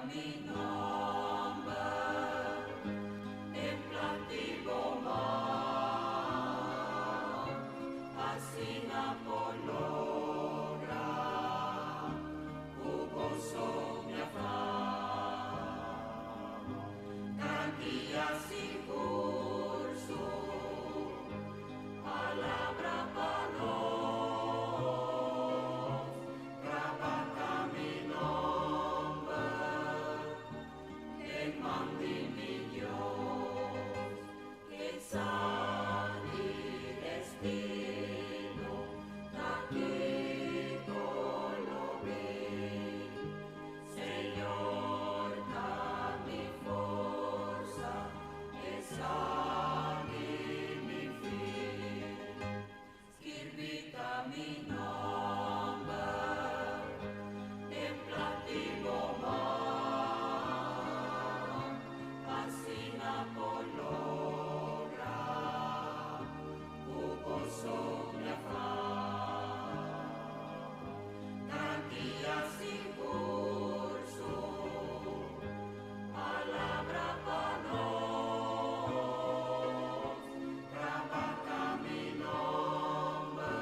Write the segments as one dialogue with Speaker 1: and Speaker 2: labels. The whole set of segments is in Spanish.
Speaker 1: mi nombre, en plativo mar, así Apologra, jugoso mi afán, tranquila sin curso, palabra palos, grabata mi nombre, en mandi mi Dios, que salir destino, taquito lo vi, Señor, da mi fuerza, esa mi fin, scrivita mi nombre, en plativo mar, así Apologra, jugoso mi afán, tranquila sin curso, palabra panos, trabaja mi nombre,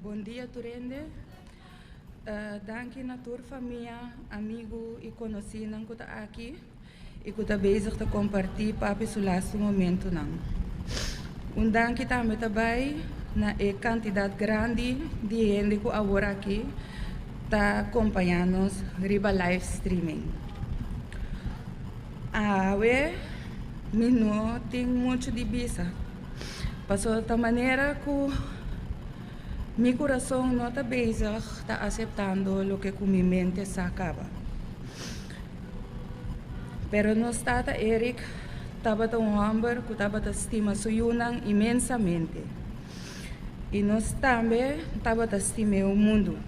Speaker 2: Bom dia, Turende. Dank na tua família, amigo e conhecido que está aqui e que está bezig te compartilhar papi o laatste momento não. Dank também também na quantidade grande de gente que agora aqui está acompanhando riba live streaming. Me não tem muito de bisa. Passou de maneira que meu coração não está bezig, está aceitando o que minha mente se acaba. Pero não está Eric, estava homem que estava estima suyunang imensamente. E nós também estava estima o mundo.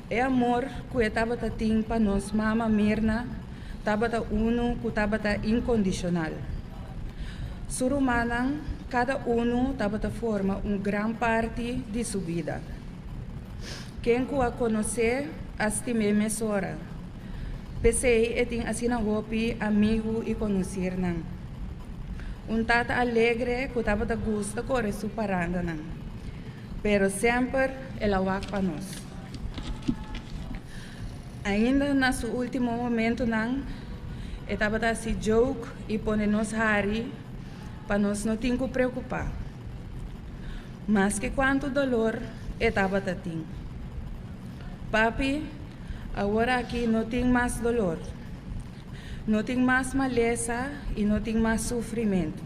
Speaker 2: É amor que estava tendo para nós, mama Mirna, estava uno que estava incondicional. Ser humano, cada estava forma grande parte de sua vida. Quem que a conhecer, estimei mesora. Pensei que tinha assim amigo e conhecer não. Tata alegre que estava gosto de correr sua paranda não. Pero sempre ela wak para nós. Ainda no seu último momento não, estava assim joke e pôr nos hari para nós não ter que preocupar. Mas que quanto dolor estava tendo. Papi, agora aqui não tem mais dolor. Não tem mais maleza e não tem mais sofrimento.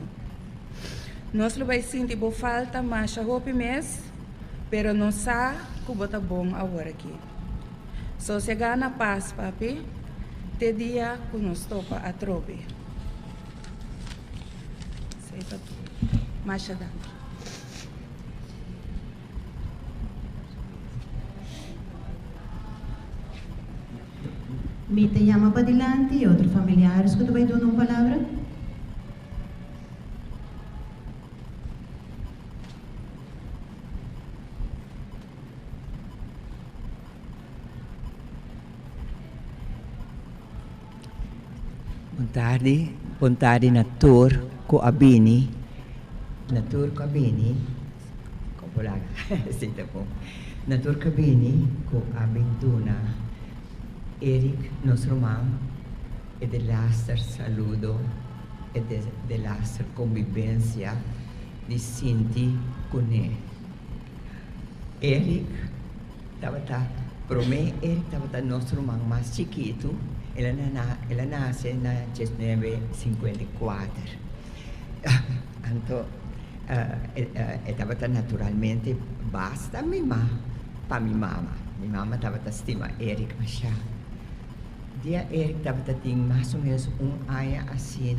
Speaker 2: Nós vai sentir falta mais a roupa mês, pero não sabe que está bom agora aqui. Só se gana paz, papi, te dia que nos topa a trobe. Masha dank.
Speaker 3: Me te llama para adelante y otros familiares que te voy a dar una palabra.
Speaker 4: Buon tardi Natur ko Abini. Natur ko Abini. Compolaga. Senta po. Natur ko Abini ko Abintuna. Eric, nostro mam, e dell'altra saluto e dell'altra convivenza di Sinti con me. Eric, per me Eric stava nostro mam más chiquito. Ela nasce na 1954. Anto estava naturalmente basta para minha mama. Minha mama estava stima Eric Machá. Dia Eric estava tendo mais ou menos ano assim,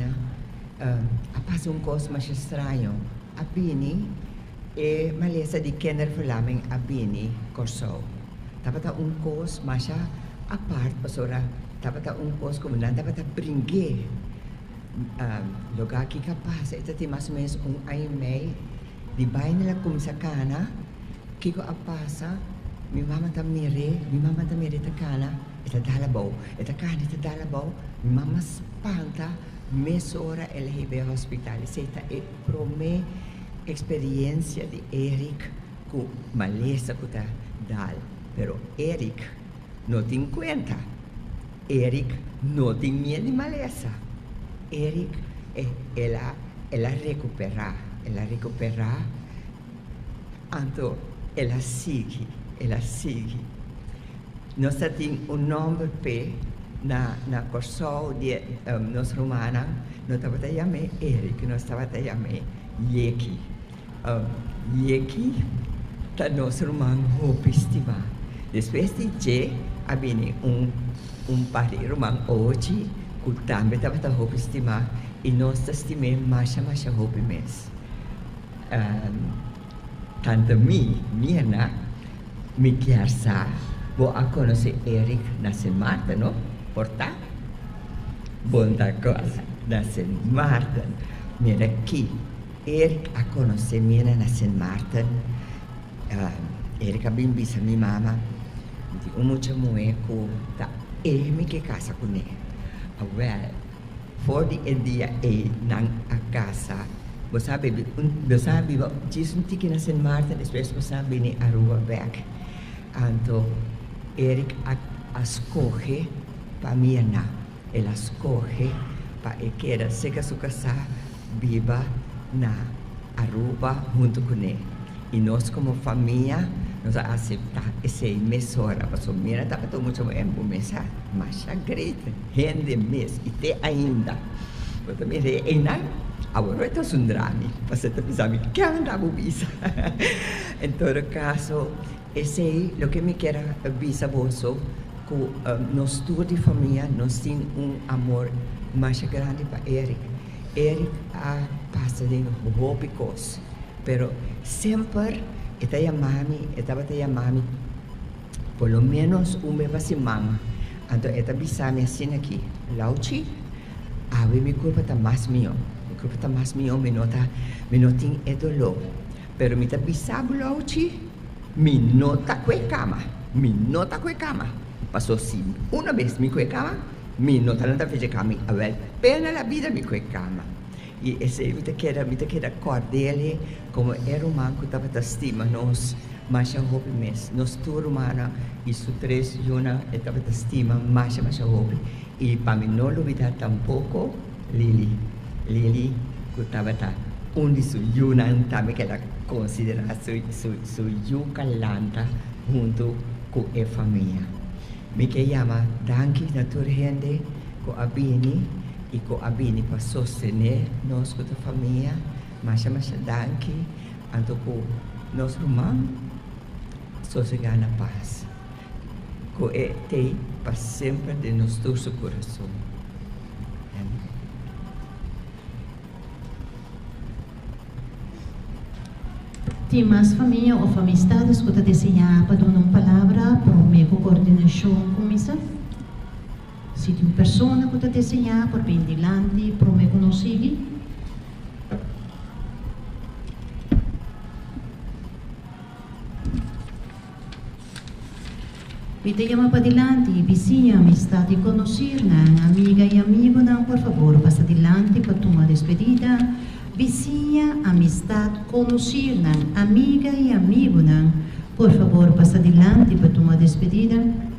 Speaker 4: a passar coisa mais estranho. A Bini e maleza de kenner verlaming a Bini corso. Estava coisa mais a parte pastora. Estava coisa como não estava brinque. Lugar que capaz, esta mais ou menos ano e meio. De bem nela como sacana, que a passa, minha mama mire ta cana, esta dalabaw, esta cana esta dalabaw, minha mama espanta, mesora ela hebe hospital, esta é prome experiência de Eric com maleza que tá dal, pero Eric não tem conta. Eric não tem medo de maleza. Eric, ela recupera, então ela sigue. Nós temos nome P na corso de nós romana, nós estava chamando Eric, nós estava chamando Yeki. Yeki tá nós romano hopistima. Depois de J, abine par de romano hoje, que também estava hopistima e nós estimamos mais hopi mes. Tanto minha me chiarsa, vou a conhecer Eric na Saint Martin, no? Porta? Bonta cosa, na Saint Martin. Mira aqui, Eric a conhecer minha na Saint Martin. Eric a bem bisa minha mama. Di mucha moe ko ta me que casa com ele. Well, for the dia nang a casa Você sabe, diz um tique na Sint Maarten, depois você sabe ni Aruba back. Então, Eric escolhe para mim na, ele escolhe para que era seca sua casa viva na Aruba junto com ele. E nós como família nós aceitamos essa emissora, porque mira estava todo muito bem por mesa, mas a grande gente mês e até ainda, porque me reenal agora está sundrani, porque você sabe que anda bubisa. Em todo caso, esse é o que me quero avisar você, que nós todos de família nós temos amor mais grande para Eric. Eric passa de hobbies, pero sempre estava mami, por lo menos uma vez semana. Então, esta bisame assim aqui, Lauchi, mi culpa está mais meu. Mi culpa está mais meu, me não tem dolor. Pero me está bisabo Lauchi, me não está com a cama. Passou assim, uma vez me com a cama, me não está nada a fazer cama. A ver, pena a vida me com a cama. E esse me te queda cordiale como era humano que estava te estima nós, mas a hobby mes. Nós todos humana e su três juna estava te estima mais a hobby. E para mim não olvidar tampouco Lili que estava tá de su juna também que ela considera su yucalanta junto com a família. Me que chama danke na tua gente com a Bini e com a Bini para sostener nós com a família, mas danke anto com nós irmãos sossegar na paz. Com te para sempre de nosso coração.
Speaker 3: Tem mais família ou amistades que desenhar para dar uma palavra para o meu coordenação com isso? Se tem pessoa que desenhar para bem dilante, para o meu conhecido? Pita llama para dilante, vizinha, amistade conhecer, amiga e amigo, por favor, passa dilante para tomar despedida. Vizinha, amistade, conhecer, amiga e amigo, por favor, passa adiante para tomar despedida.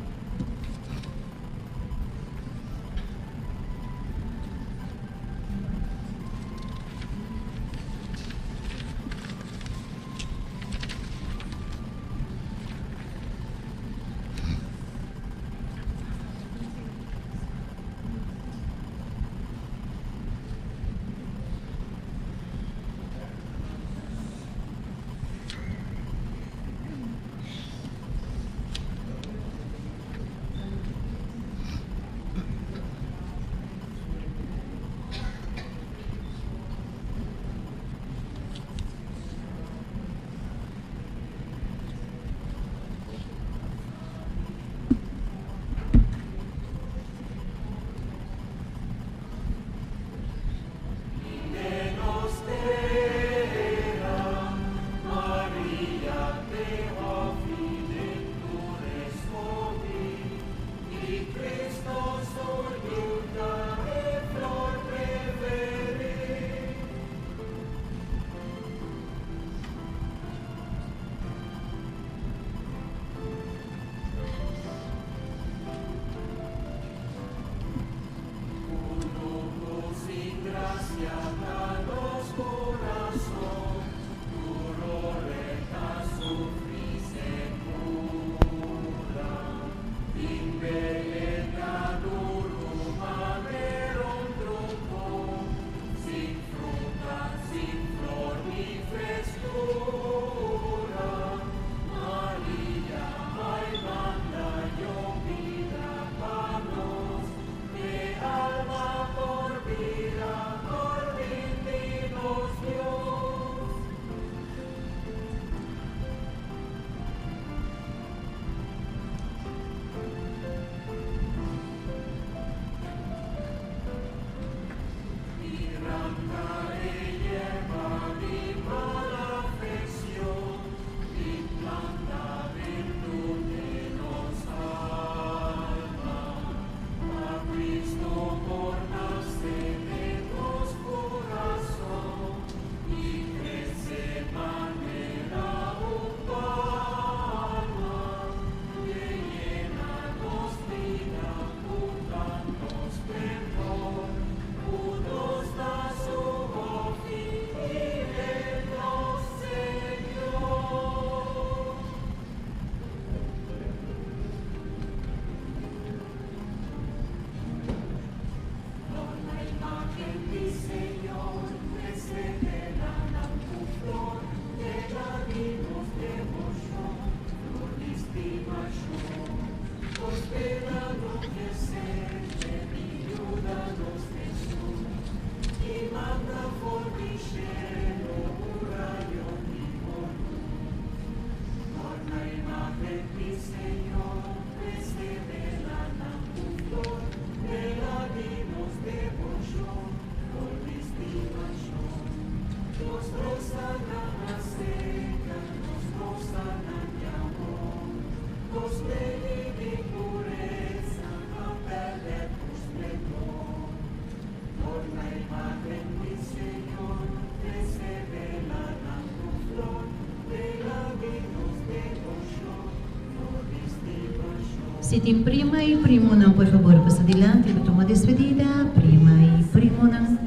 Speaker 3: Se tem prima e primo não, por favor, passa adiante para tomar despedida. Prima e primo não.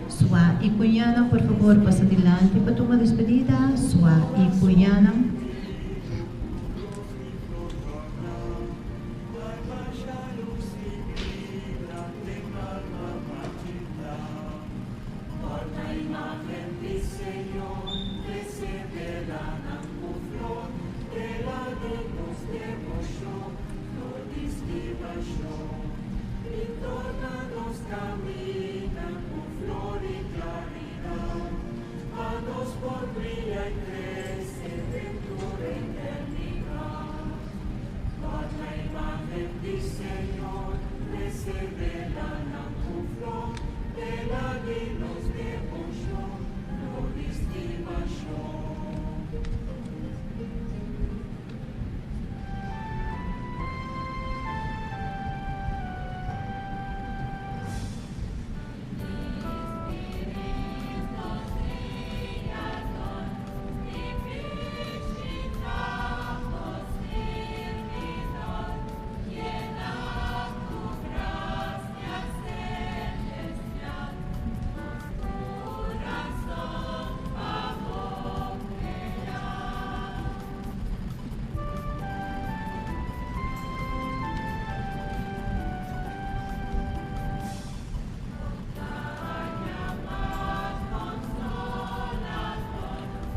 Speaker 3: Sua e cunhana, por favor, passa adiante para tomar despedida. Sua e cunhana.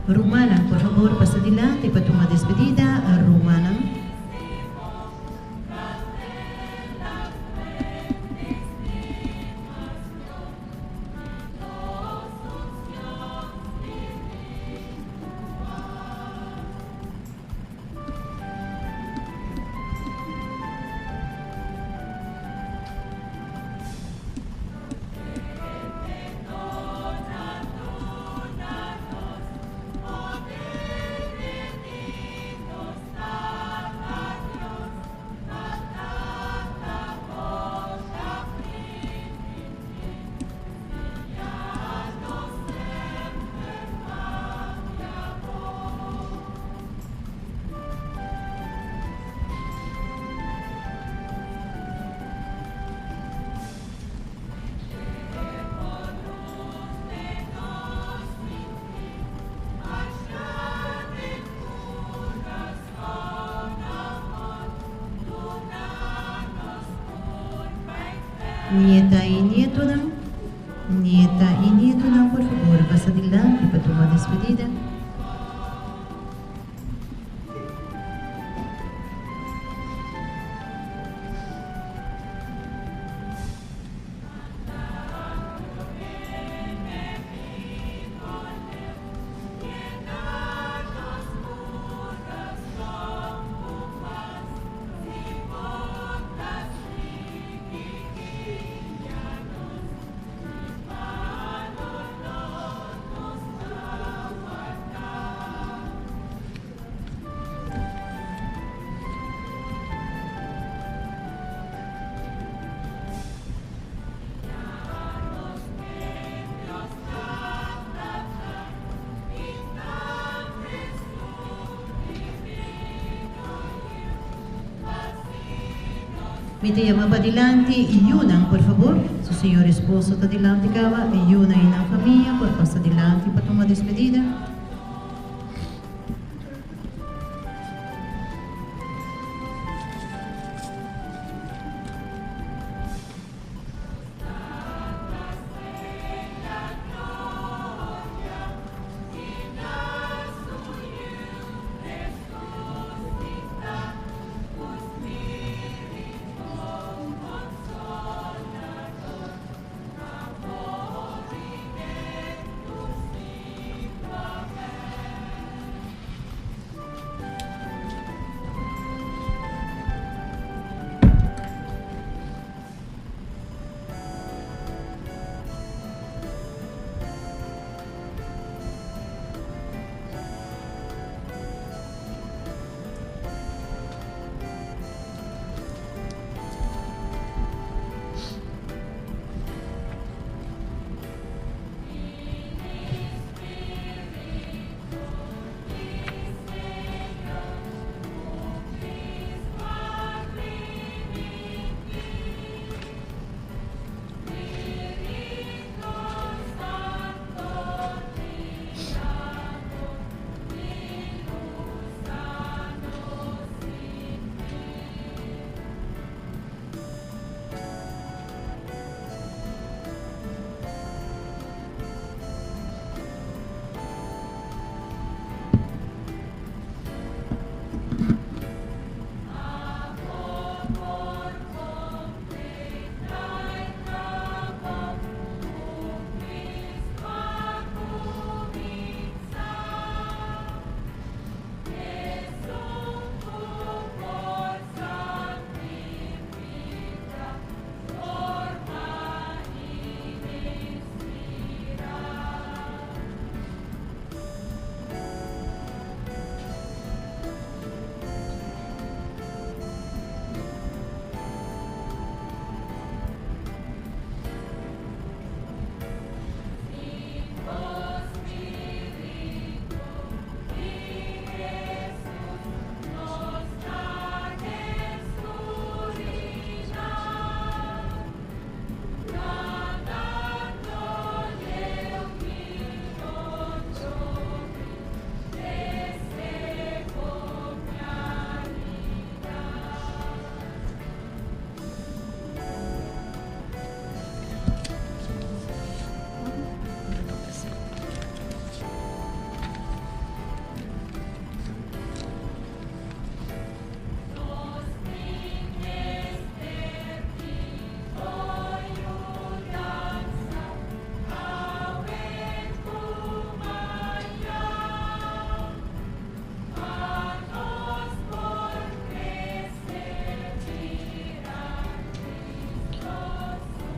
Speaker 3: Rumana, por favor, passa adiante para tomar despedida. Rumana. Nieta e nieto não. Nieta e nieto não, por favor, passa adiante para tomar despedida. Me te llama para adelante y una, por favor. Su señor esposo está adelante, cava, y una en la familia, por pasar adelante para tomar despedida.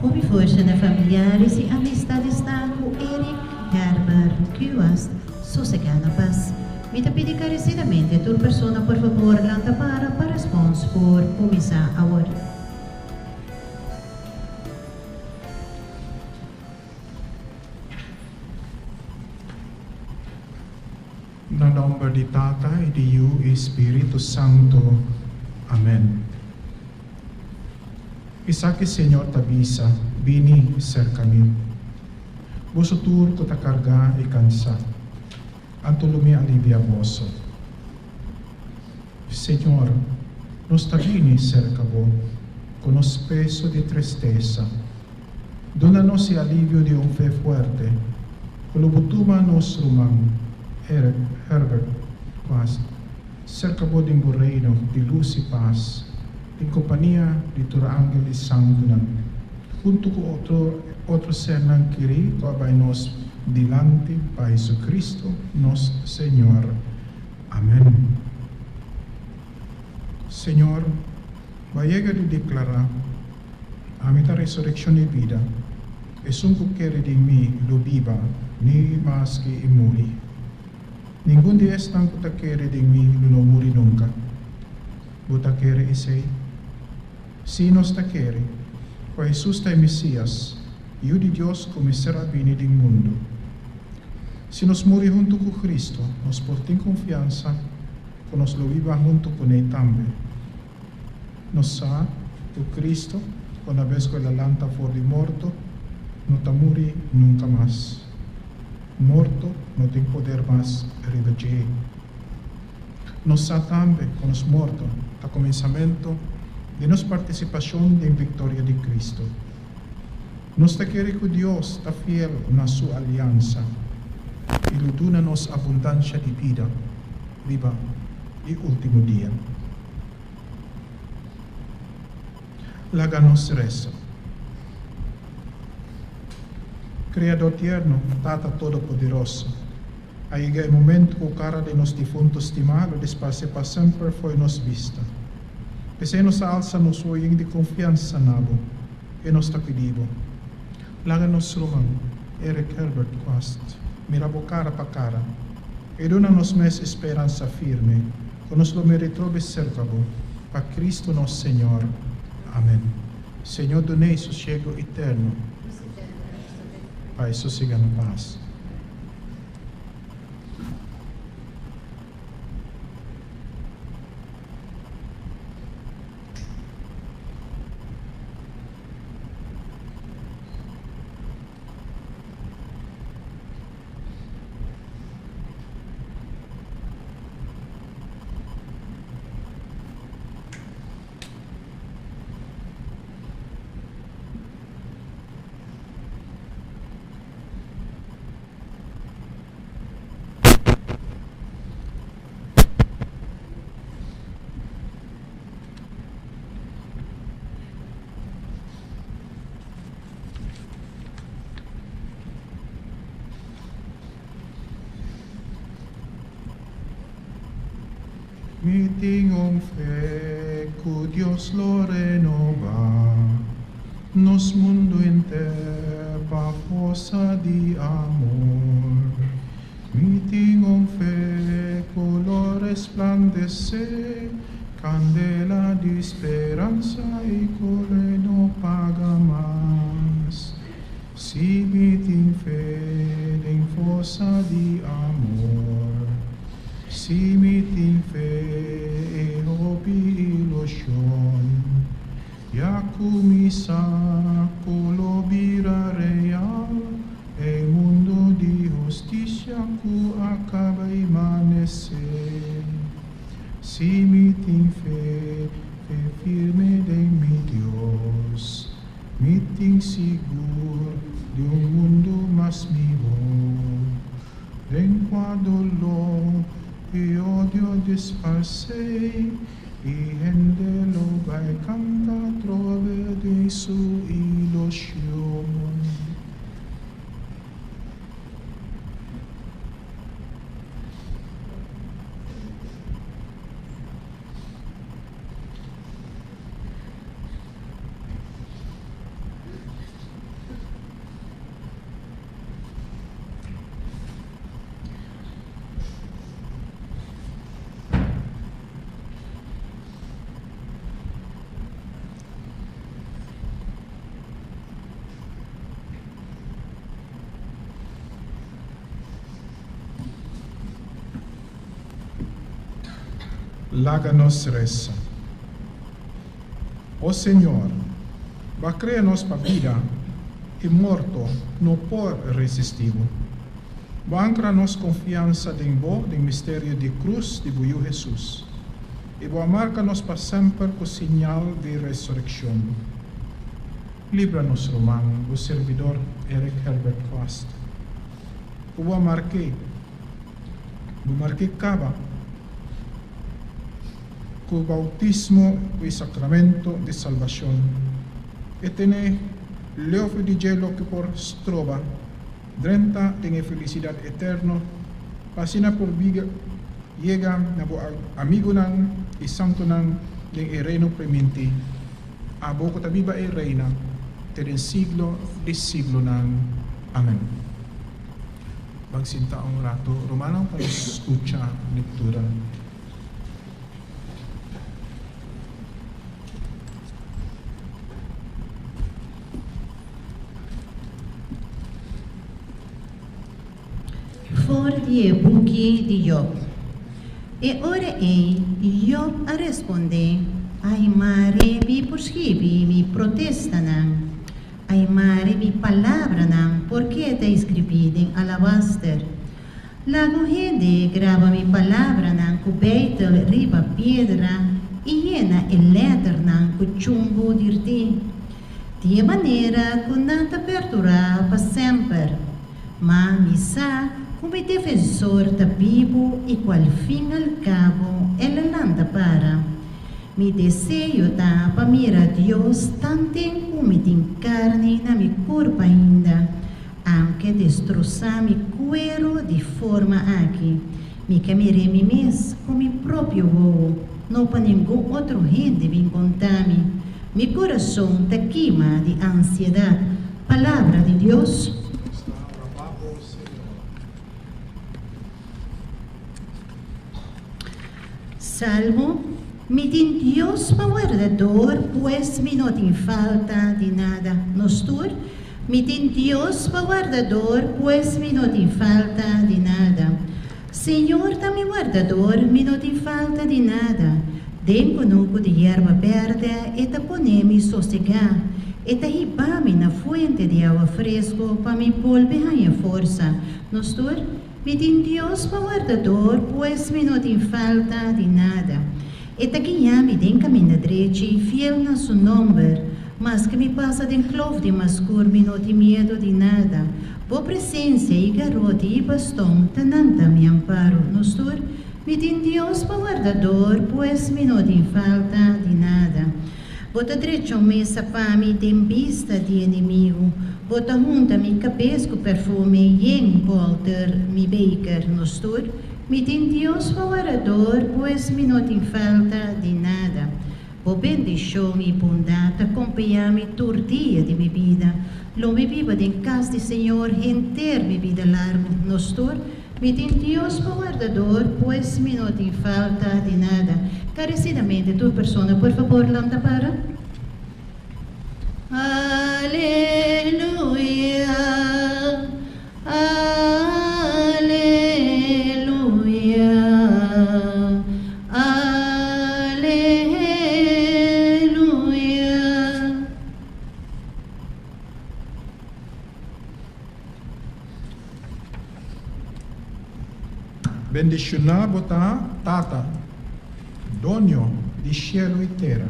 Speaker 3: Come forse na familiares e amistades na com Eric Herbert Cuas, sossegada paz. Me te pedi carecidamente a tua persona, por favor, lanta para responsa por começar a hora.
Speaker 5: No nombre di Tata e di Io e Spirito Santo. Amen. Isa que Senhor tabisa, vini cerca-me. Vosso tur ko ta carga e cansa. Anto lumi alivia vosso. Senhor, nos vini cerca vo, con os peso di tristeza. Dona-nos el alivio de un fe fuerte, con lo butuma nos rumang. Herbert Paz, cerca po din reino di luz y paz, din compañía di tus ángeles santos, junto con otro ser nan kiri, ko abay nos dilante pa Jesucristo, nos Señor. Amén. Señor, va llega de declarar a mitad resurrección de vida, es un quiere de mí lo viva, ni más que muri. Ningún día están que te quiere de mí, no muri nunca. Buta quiere ese. Si nos te quiere, pues Jesús te Mesías, y de Dios comenzará a venir del mundo. Si nos muri junto con Cristo, nos porten confianza, que nos lo viva junto con Él también. Nos sa, tu Cristo, una vez que la lanta fue de muerto, no te muri nunca más. Morto no tem poder mais reverter. Nos sa também com os mortos, a começamento de nossa participação na vitória de Cristo. Nos te quer que Deus está fiel na sua aliança e lhe dá-nos abundância de vida, viva e último dia. Laga-nos reza. Criador tierno, Tata Todo-Poderoso, aí é o momento que o cara de nos difuntos estimado despace para sempre foi nos vista. Pese nos alça nos oing de confiança nabo, e nos tapidibo. Laga nos rumang, Eric Herbert Quast, mirabo cara pa cara, e dona nos mes esperança firme, que nos lo meritrobe cercabo, pa Cristo nosso Senhor. Amém. Senhor, donei sossego eterno, Pai, sossega na paz. Mi tengo fe que Dios lo renova, nos mundo entero pa forza di amor. Mi tengo fe que lo resplandece, candela di speranza y que no paga más. Si mi tengo fe en forza di amor, si mi tin fe e hopi ilusión, ya kumisa colobira real, e mundo di justicia ku acaba amanecer. Si mi tin fe firme de mi Dios, mi tin seguro de un mundo más vivo, en cuando lo e odio disparse, e gente lo vai canta trove de su ilusión. Láganos reza. Ó Senhor, crea-nos para vida e morto no por resistivo. Ancra-nos confiança em Bo, do mistério de cruz de Buiu Jesus. E marca-nos para sempre com o sinal de ressurreição. Libra-nos, Romano, o servidor Eric Herbert Fast. O marquei cava com o bautismo e sacramento de salvação. E tem leofo de gelo que por strova, drenta tem felicidade eterna, pasina por viga, llega na bo amigo nang e santo nang ng reino preminti. Abo ko tabiba e reina, ter siglo de siglo nang. Amen. Magsintaong rato, Romano, para escucha lectura.
Speaker 3: For die boekje de Job. E ora Job a responde, ai mare mi prescribi mi protesta nang, ai mare mi palavra nang, porque te escribida em alabaster. Lago hede grava mi palavra nang cubeitel riba pedra, e llena el letter nang cu chumbo dirti. De maneira que não te perturba para sempre, mas me sa como defensor da vivo e qual fim al cabo ela landa para. Mi desejo tá para mirar Deus tanto como tem carne na mi corpo ainda, aunque destroçar mi cuero de forma aqui. Mi camirei mi mes com mi próprio voo, não para nenhum outro gente vir contar-me. Mi coração tá queima de ansiedade. Palavra de Deus. Salmo, mi din Dios pa guardador, pues mi no tin falta de nada. Nostur, mi din Dios pa guardador, pues mi no tin falta de nada. Señor, da mi guardador, mi no tin falta de nada. Den conuco de hierba verde, eta ponemi sossegar, eta ribame na fuente de agua fresco, pa mi polve ganha força. Nostur, mi din Dios pa guardador, pues mi no tin falta de nada. Eta guiá me den caminho direito e fiel na su nome, mas que me passa de clove de mascur, mi no tin medo de nada. Por presença e garote e bastão, tananta me amparo. Nostur, mi din Dios pa guardador, pues mi no tin falta de nada. Bota direito mesa pa mi den vista de inimigo. Bota junta mi cabeça com perfume e envolter mi baker. Nostur, mi din Dios favorador, pues mi no tin falta de nada. Por bendição e bondade acompanhar-me todo dia de mi vida. Lo me viva em casa de Senhor, enter mi vida largo. Nostur, mi din Dios favorador, pues mi no tin falta de nada. Carecidamente, tu persona, por favor, lanta para. Aleluia, aleluia, aleluia.
Speaker 5: Bendicionar botar tata, donio di cielo e terra,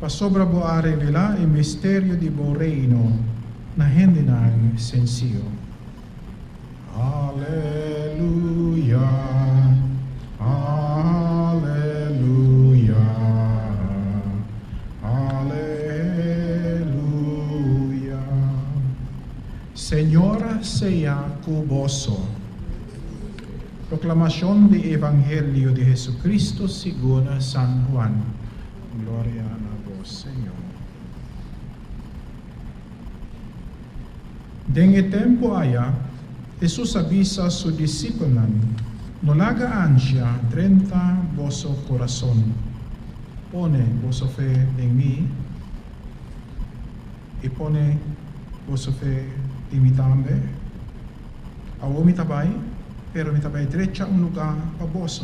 Speaker 5: para sobrevoar revelar o mistério de bo reino na rende nang sensio. Aleluia, aleluia, aleluia. Senhora seja convosco. Proclamación del Evangelio de Jesucristo según San Juan. Gloria a vos, Señor. En el tiempo allá, Jesús avisa a sus discípulos, no haga ansia 30 vuestro corazón. Pone vuestra fe en mí y pone vuestra fe en mí también. A vos mi tabay, pero mi tabay derecha un lugar para vos.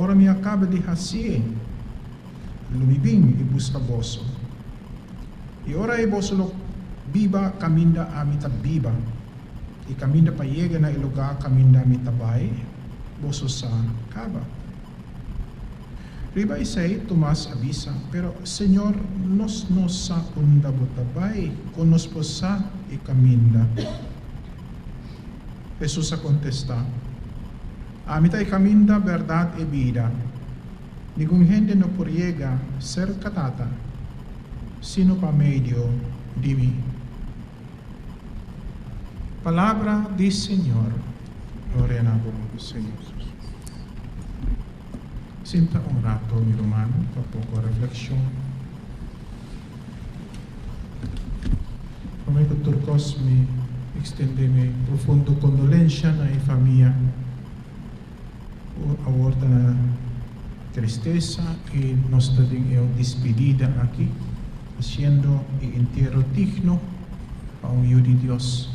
Speaker 5: ora mi acaba de hacer, lumibing e busca boso. E ora e boso lo biba caminda amita biba. E caminda pa llega na ilugar caminda amita bay, boso sa caba. Riba isay, Tomas avisa, pero Señor, nos sa unda botabay, conos po sa e caminda. Jesus contesta, amita e caminda verdad e vida. Ningún gente no puriega ser katata, sino pa medio di mí. Palabra di Señor. Gloria a Señor. Sienta un rato, mi hermano, para poco reflexión. Come que Turcos me extende mi profundo condolencia a mi familia. Ahora na tristeza y nos tenemos despedida aquí, haciendo el entierro digno a un hijo de Dios.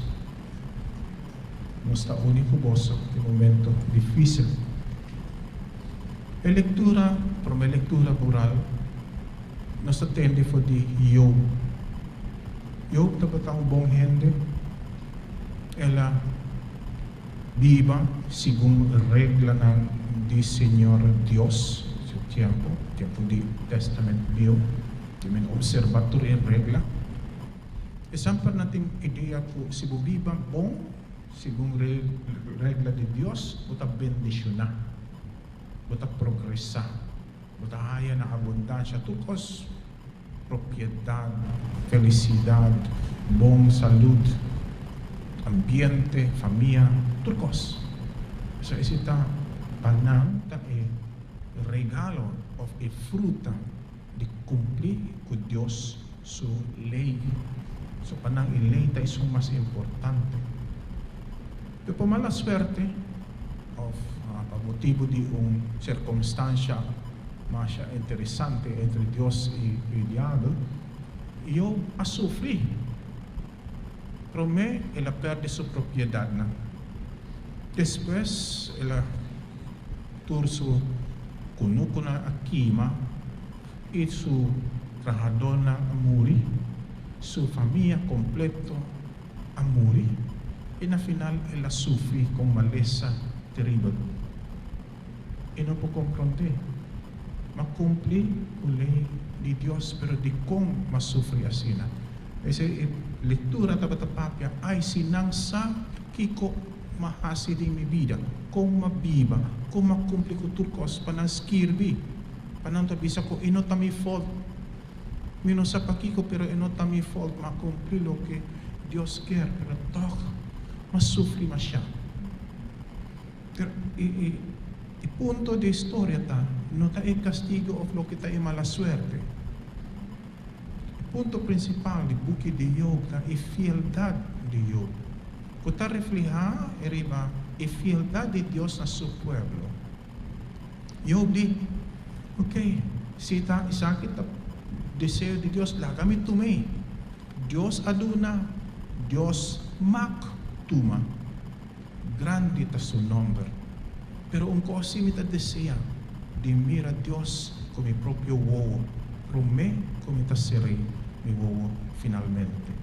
Speaker 5: Nuestro único gozo en un momento difícil. La lectura, por mi lectura oral, nos atende fue de Job. Job estaba un buen gente. Ella viva según regla del Señor Dios, su tiempo de Testamento Viejo, de observatorio en regla. E sempre natin idea po si viva bom, según regla de Dios, bota bendiciona, bota progresa, bota haya na abundancia, tukos propiedad, felicidad, bom salud, ambiente, familia, turcos. So isita panang ta e regalo of e fruta de cumplir con Dios su ley. So panang e ley ta iso mas importante. Pero por mala suerte, of motivo de circunstancia más interesante entre Dios y el diablo, yo a sufrir. Pero ella pierde su propiedad. Después, ella tuvo su kunukuna akima y su trabajadora a morir, su familia completo a morir. Y al final, ella sufre con maleza terrible. Y no puedo comprender. Ma cumplir la ley de Dios, pero de cómo ma sufre así. Esa lectura tabat papia, ay sinang sa kiko mahasi di mi vida, kung mabiba, kung makumpli ko turkos, panang skirbi, panang tabisa ko, inota mi fault. Mino sa pakiko, pero inota mi fault, makumpli lo que Dios quer, pero tok, masufri ma siya. Pero, el punto de historia ta, no ta el castigo of lo que ta es mala suerte. El punto principal de buque de Job ta es fieldad de Job. Kuta refleja eriba e fieldad de Dios a su pueblo. Job di, ok, si ta isakit ta deseo de Dios, lagami tume. Dios aduna, Dios mak tuma. Grande ta su nombre. Pero un cosa me desea de mirar a Dios con mi propio huevo, pero me como seré mi huevo finalmente.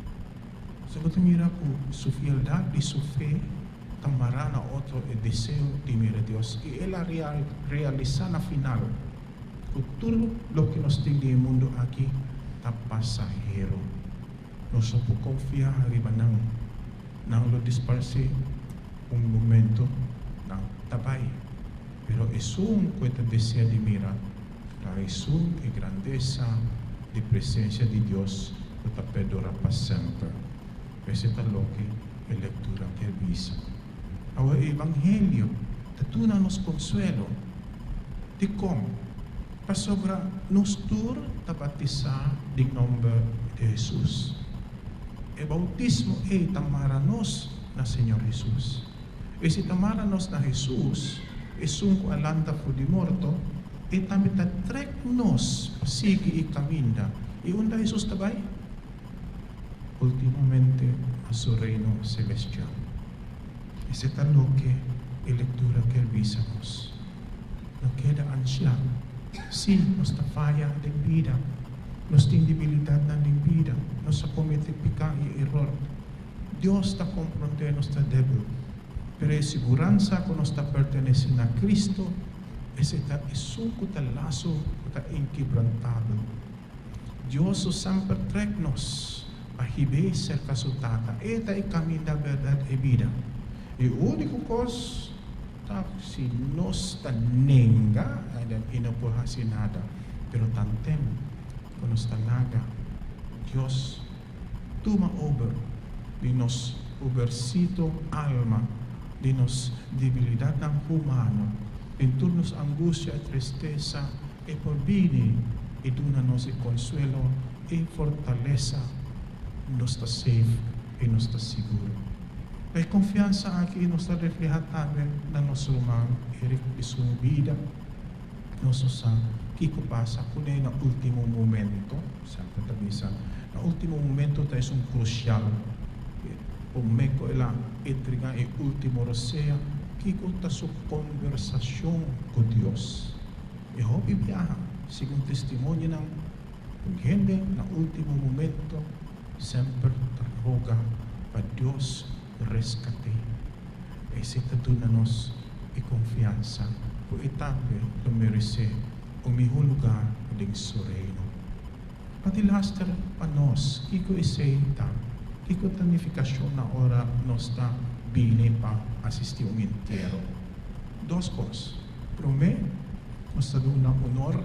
Speaker 5: Solo te mira por su fieldad y su fe, tamarán a otro el deseo de mirar a Dios. Y él realiza al final, con todo lo que nos tiene el mundo aquí, está pasajero. No se puede confiar arriba, no lo disparce un momento. Tabay. Pero es un cuenta desea de mirar la razón y grandeza de presencia de Dios que te perdura para siempre. Ese es lo que la lectura que avisa. Ahora el Evangelio te nos consuelo de cómo para sobre nosotros te batizar en nombre de Jesús. El bautismo es tamaranos na Señor Jesús. E si tamaranos na Jesus, e sungko alanda fu di morto, e tamit na trek nos sige i caminda. E unda Jesus tabay? Ultimamente a su reino celestial. Ese tal lo que e lectura que visamos. no queda ansiar. Sí, nos falla de vida, nos tem debilidad na vida, nos comete pecado e error. Dios está comprende nuestra débil, pero es seguranza que nos está perteneciendo a Cristo, es un lazo que está inquebrantable. Dios sempre trek-nos a hibe cerca su tata. Esta es camino da verdade e vida. E o único coisa si nos nenga, e não por fazer nada, pero tantem que nos naga, Dios toma over de nos oversito alma, de nos debilidade humana, em turnos angústia e tristeza, e por bine, e duna-nos consuelo e fortaleza, nos está safe e nos está seguro. A confiança aqui nos está reflejada também na nossa irmã Eric de sua vida, nosso sangue, que passa com ele no último momento, sempre tabisa, no último momento é crucial, o meco ela entrega o último roceia, que está sua conversação com Deus. E hope viaja, segundo testemunho ng gente, no último momento, sempre roga para Deus rescate. Esse tadunanos e confiança o etape do merece o melhor lugar do seu reino. Patilaster pa nós, kiko iseita, kiko tanificação na hora nos está bine pa assistir um inteiro. Duas coisas. Primeiro, nos está dando honor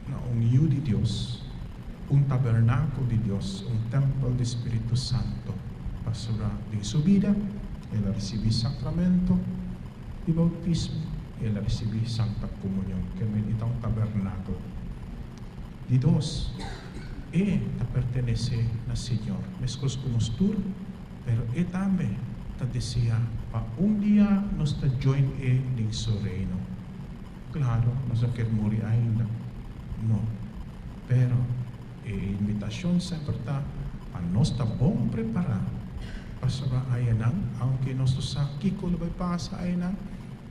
Speaker 5: na unhão de Deus, um tabernáculo de Deus, um templo do Espírito Santo. Pastora de sua vida, ela recebe sacramento de bautismo, ela recebe Santa Comunhão, que é um tabernáculo. De dois, ela pertenece ao Senhor, mescos conostur, pero também ta deseja para dia nos ta join em seu reino. Claro, nós não queremos morrer ainda, não, pero a invitação sempre está a nós está bom preparar. Pasara ayanan, aunque nuestros kiko lebay pasa ayanan,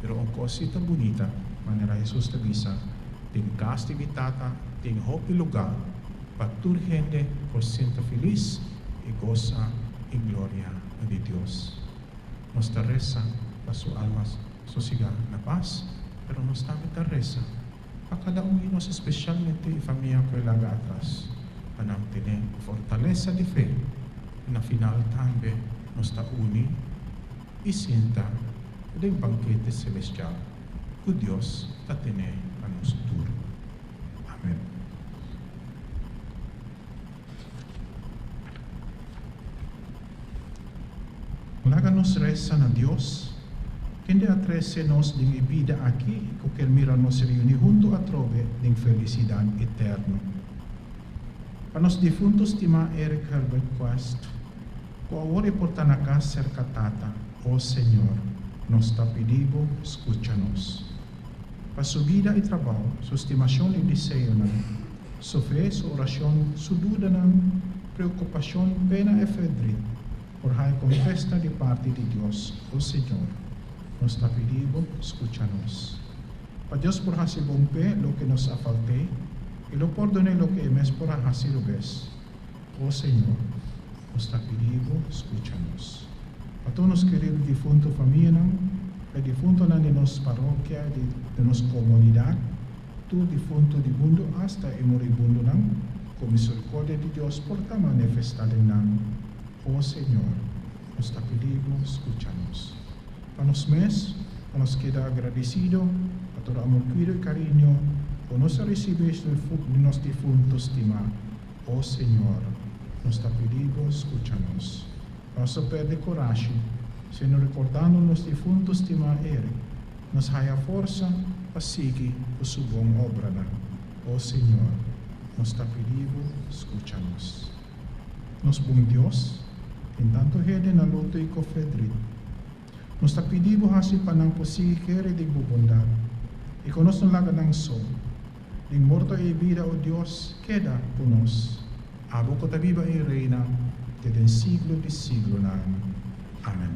Speaker 5: pero ang cosita bonita, manera Jesus tabisa, ting castigitata, ting hopi lugar, patur gente por sienta feliz y goza en gloria de Dios. Nuestra reza para su almas sosiga na paz, pero nos tamit reza, a cada uno especialmente y familia que laga atrás, panang tiene fortaleza de fe, na final también nos está uni y sienta de un banquete celestial que Dios está teniendo a nosotros. Amén. Láganos rezan a Dios, quien de atrece-nos de vida aquí, que mira nos reunir junto a trove de felicidad eterna. Para los difuntos de Eric Herbert Quest, Coawore por tanaka cerca tata, oh Señor, nos está pedindo, escúchanos. Para su vida y trabajo, su estimación y deseo, su fe, su oración, su duda, preocupación, pena y fedrid, por la contesta de parte de Dios, oh Señor, nos está pedindo, escúchanos. Para Dios por hacer bombe lo que nos ha falté, y lo perdone lo que hemos por hacer vez, oh Señor, nos está pedindo, escúchanos. A todos los queridos difuntos familia, el difunto de nuestra parroquia, de nuestra comunidad, tu difunto de mundo hasta el moribundo, con misericordia de Dios, por ta manifestar en oh Señor, nos está pedindo, escúchanos. Para los mes, nos queda agradecido a todo amor, cuidado y cariño, por nos recibir de los difuntos, estima, oh Señor, nos está pedindo, escúchanos. Nos perde coragem, sendo recordando los difuntos de Eric, nos haya força para seguir a sua boa obra. Oh Senhor, nos está pedindo, escúchanos. Nos bom Deus, em tanto gente na luta e cofredrit, nos está pedindo assim para não possível de bondade, e que nós não laga ng sol, de morto e vida, oh Deus, queda por nós. Abo ko tabiba e reina, desde el siglo de siglo. Amén.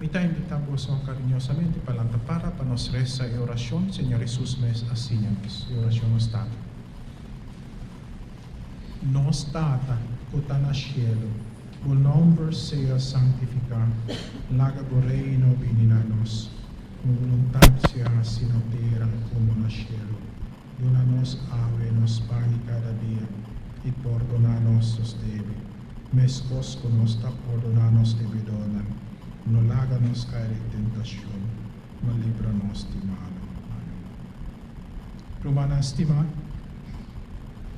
Speaker 5: Te invitamos cariñosamente para la para nos reza y oración, Señor Jesús, mes así, y oración nos tata. Nos tata, que está en el cielo, tu nombre sea santificado, laga tu reino vininos, tu voluntad sea así en la tierra como en el cielo. Dónanos ave nos pan cada día, y perdona nuestros debes, mescos con nos perdonanos debidoran. No láganos caer en tentación, mas líbranos de malo. Amén. Romana estima,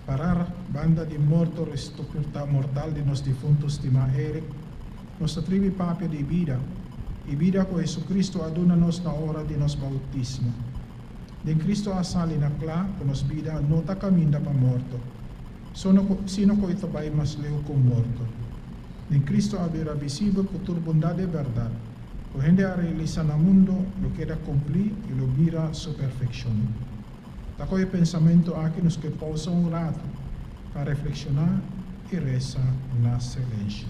Speaker 5: parar banda de muerto resucita mortal de los difuntos estima Eric, nos atribe papia de vida, y vida con Jesucristo adúnanos na hora de nos bautismo. De Cristo asali na clá, con nos vida no ta caminda pa morto, sino ko ito bay mas leo com morto. En Cristo haberá visible con tu bondad de verdad. O gente a realizar en el mundo lo queda cumplir y lo mira su perfección. Taco el pensamiento aquí nos que pausa un rato para reflexionar y rezar en silencio.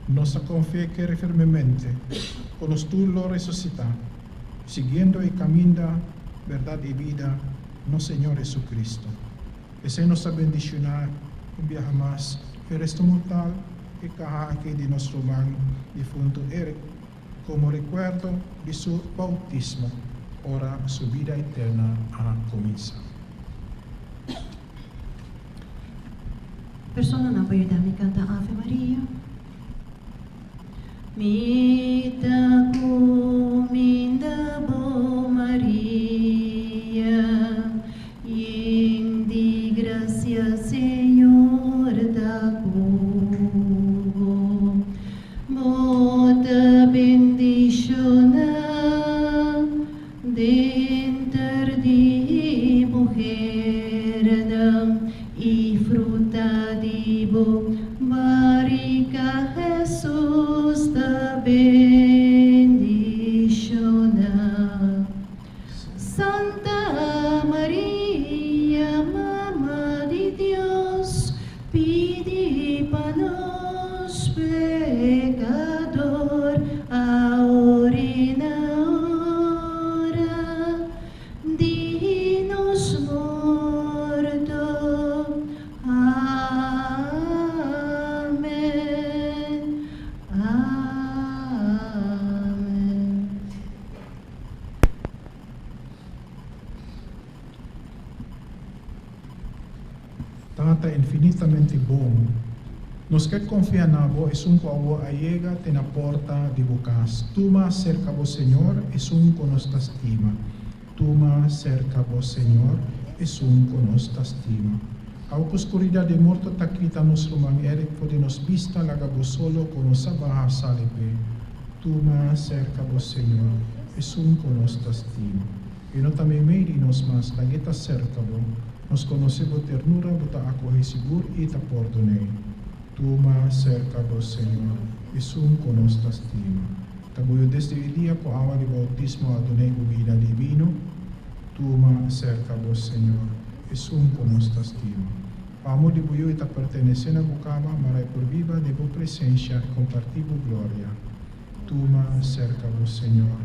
Speaker 5: Nos confía que firmemente, con los tú lo resucita, siguiendo el camino, verdad y vida, no Señor Jesucristo. Ese nos bendicionar un día jamás, el resto mortal que caja aquí de nuestro hermano difunto Eric, como recuerdo de su bautismo, ahora su vida eterna ha comenzado.
Speaker 3: Persona na payudami canta Ave Maria. Mita cominda bo Maria, indi gracia Señor da cubo, bota bendiciona dentro de mujer y fruta de bo marica Jesús da bendiciona. Santa María, Mamá de Dios, pide para nos pecador, ahora y na hora de nos morto. Amén. Amén.
Speaker 5: Tata infinitamente bom. Nos que confia na vos un qual allega te na porta de vocas. Tuma cerca vos Señor, es un con nos estima. Tuma cerca vos Señor, es un con nos estima. A oscuridad de morto taquita nos romang Eric pode nos vista laga vos solo con nos abaja salipe. Tuma cerca vos Señor, es un con nos estima. E no também meiri nos mas lageta cerca vos. Nos conocemos ternura, buta acoge seguro e ta perdonei. Tuma cerca vos Señor, es un con nos estima. Tabuyo desde el día por agua de bautismo adonai vida divino. Tuma cerca vos Señor, es un con nos estima. Amor de buio e ta pertenecendo a bucama, marai por viva de vo presencia e compartir vo gloria. Tuma cerca vos Señor,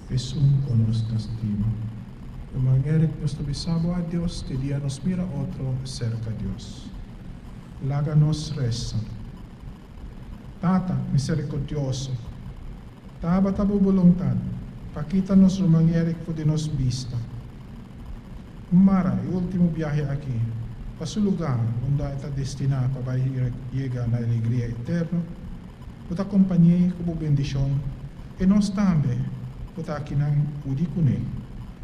Speaker 5: es un con nos estima. De manera que nos besamos a Dios, que día nos mira otro cerca a Dios. Láganos reza. Tata, misericordioso, taba tabo voluntad, paquita-nos o manera que de nos vista. Mara, o último viaje aqui, para o lugar onde está destinado para chegar na alegria eterna, eu te acompanhei como bendição, e nós também, eu te aqui não o dicune.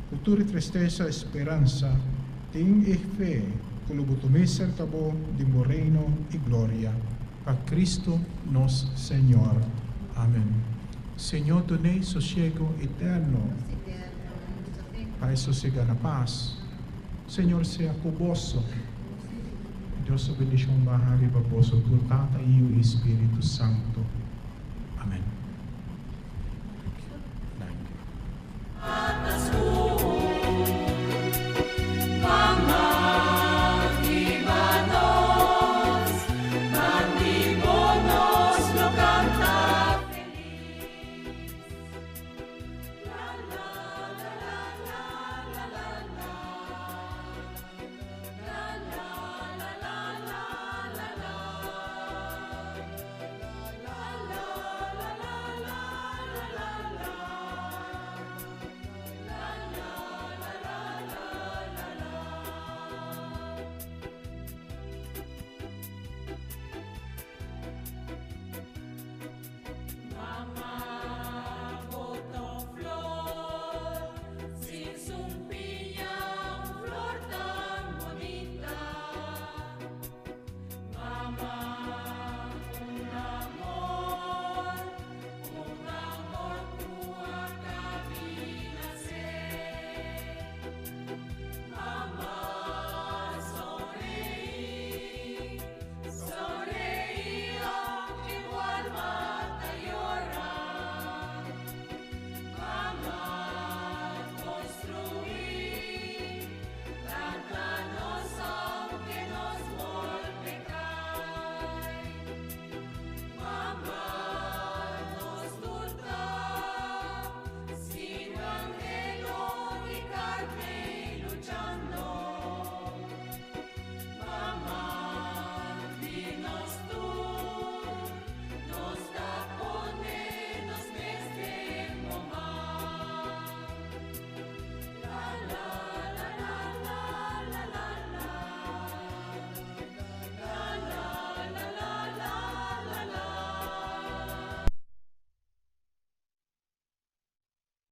Speaker 5: Cultura e tristeza, esperança, tem e fé, que o botomê cercabo de meu reino e glória. Para Cristo, nosso Senhor. Amém. Senhor, donei sossego eterno. Para sossegar na paz. Senhor, seja conosco. Deus bendição barra para vosso, por Tata e o Espírito Santo.